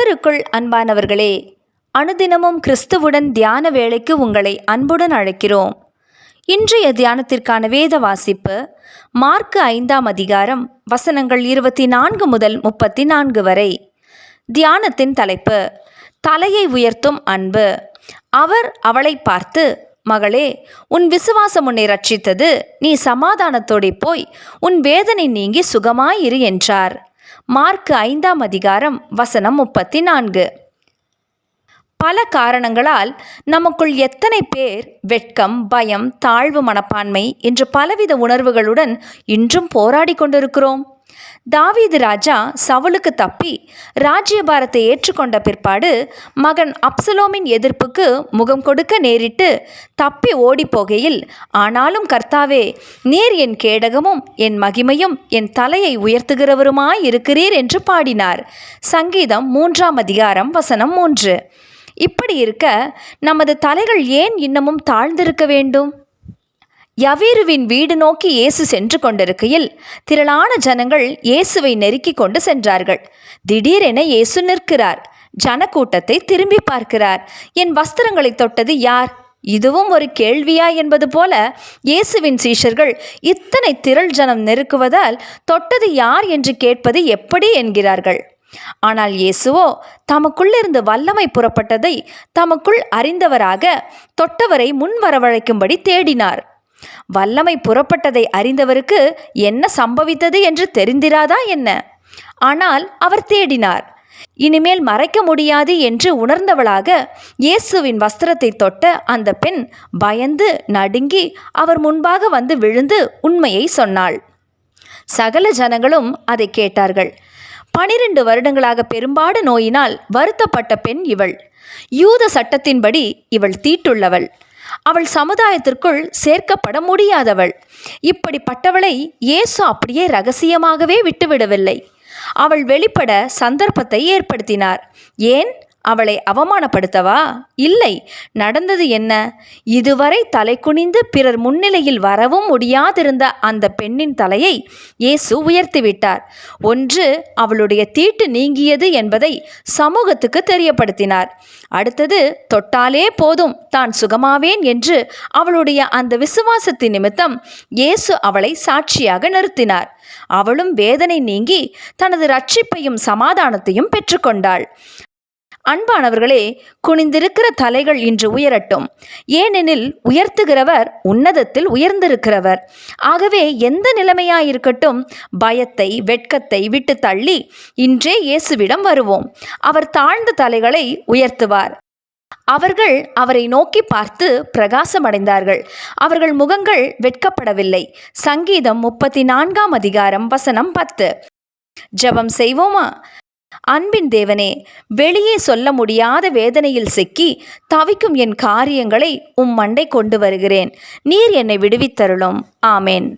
கர்த்தருக்குள் அன்பானவர்களே, அனுதினமும் கிறிஸ்துவுடன் தியான வேளைக்கு உங்களை அன்புடன் அழைக்கிறோம். இன்றைய தியானத்திற்கான வேத வாசிப்பு மார்க்கு 5ஆம் அதிகாரம் வசனங்கள் 24 முதல் 34 வரை. தியானத்தின் தலைப்பு, தலையை உயர்த்தும் அன்பு. அவர் அவளை பார்த்து, மகளே, உன் விசுவாசம் உன்னை ரட்சித்தது, நீ சமாதானத்தோടെ போய் உன் வேதனை நீங்கி சுகமாயிரு என்றார். மார்க்கு 5ஆம் அதிகாரம் வசனம் 34. பல காரணங்களால் நமக்குள் எத்தனை பேர் வெட்கம், பயம், தாழ்வு மனப்பான்மை என்று பலவித உணர்வுகளுடன் இன்றும் போராடி கொண்டிருக்கிறோம். தாவீது ராஜா சவுலுக்கு தப்பி ராஜ்யபாரத்தை ஏற்றுக்கொண்ட பிற்பாடு மகன் அப்சலோமின் எதிர்ப்புக்கு முகம் கொடுக்க நேரிட்டு தப்பி ஓடி போகையில், ஆனாலும் கர்த்தாவே, நீர் என் கேடகமும் என் மகிமையும் என் தலையை உயர்த்துகிறவருமாய் இருக்கிறீர் என்று பாடினார். சங்கீதம் 3ஆம் அதிகாரம் வசனம் 3. இப்படி இருக்க நமது தலைகள் ஏன் இன்னமும் தாழ்ந்திருக்க வேண்டும்? யவீருவின் வீடு நோக்கி இயேசு சென்று கொண்டிருக்கையில் திரளான ஜனங்கள் இயேசுவை நெருக்கி கொண்டு சென்றார்கள். திடீரென இயேசு நிற்கிறார். ஜனக்கூட்டத்தை திரும்பி பார்க்கிறார். என் வஸ்திரங்களை தொட்டது யார்? இதுவும் ஒரு கேள்வியா என்பது போல இயேசுவின் சீஷர்கள் இத்தனை திரள் ஜனம் நெருக்குவதால் தொட்டது யார் என்று கேட்பது எப்படி என்கிறார்கள். ஆனால் இயேசுவோ தமக்குள்ளிருந்து வல்லமை புறப்பட்டதை தமக்குள் அறிந்தவராக தொட்டவரை முன் வரவழைக்கும்படி தேடினார். வல்லமை புறப்பட்டதை அறிந்தவருக்கு என்ன சம்பவித்தது என்று தெரிந்திராதா என்ன? ஆனால் அவர் தேடினார். இனிமேல் மறைக்க முடியாது என்று உணர்ந்தவளாக இயேசுவின் வஸ்திரத்தை தொட்ட அந்த பெண் பயந்து நடுங்கி அவர் முன்பாக வந்து விழுந்து உண்மையை சொன்னாள். சகல ஜனங்களும் அதை கேட்டார்கள். 12 வருடங்களாக பெரும்பாடு நோயினால் வருத்தப்பட்ட பெண் இவள். யூத சட்டத்தின்படி இவள் தீட்டுள்ளவள். அவள் சமுதாயத்திற்குள் சேர்க்கப்பட முடியாதவள். இப்படிப்பட்டவளை இயேசு அப்படியே இரகசியமாகவே விட்டுவிடவில்லை. அவள் வெளிப்பட சந்தர்ப்பத்தை ஏற்படுத்தினார். ஏன்? அவளை அவமானப்படுத்தவா? இல்லை. நடந்தது என்ன? இதுவரை தலை குனிந்து பிறர் முன்னிலையில் வரவும் முடியாதிருந்த அந்த பெண்ணின் தலையை இயேசு உயர்த்திவிட்டார். ஒன்று, அவளுடைய தீட்டு நீங்கியது என்பதை சமூகத்துக்கு தெரியப்படுத்தினார். அடுத்தது, தொட்டாலே போதும் தான் சுகமாவேன் என்று அவளுடைய அந்த விசுவாசத்தின் நிமித்தம் இயேசு அவளை சாட்சியாக நிறுத்தினார். அவளும் வேதனை நீங்கி தனது ரட்சிப்பையும் சமாதானத்தையும் பெற்றுக்கொண்டாள். அன்பானவர்களே, குனிந்திருக்கிற தலைகள் இன்று உயரட்டும். ஏனெனில் உயர்த்துகிறவர் உன்னதத்தில் உயர்ந்திருக்கிறவர். ஆகவே எந்த நிலைமையாயிருக்கட்டும், பயத்தை, வெட்கத்தை விட்டு தள்ளி இன்றே இயேசுவிடம் வருவோம். அவர் தாழ்ந்த தலைகளை உயர்த்துவார். அவர்கள் அவரை நோக்கி பார்த்து பிரகாசமடைந்தார்கள். அவர்கள் முகங்கள் வெட்கப்படவில்லை. சங்கீதம் 34ஆம் அதிகாரம் வசனம் 10. ஜெபம் செய்வோமா? அன்பின் தேவனே, வெளியே சொல்ல முடியாத வேதனையில் சிக்கி தவிக்கும் என் காரியங்களை மண்டை கொண்டு வருகிறேன். நீர் என்னை விடுவித்தருளும். ஆமேன்.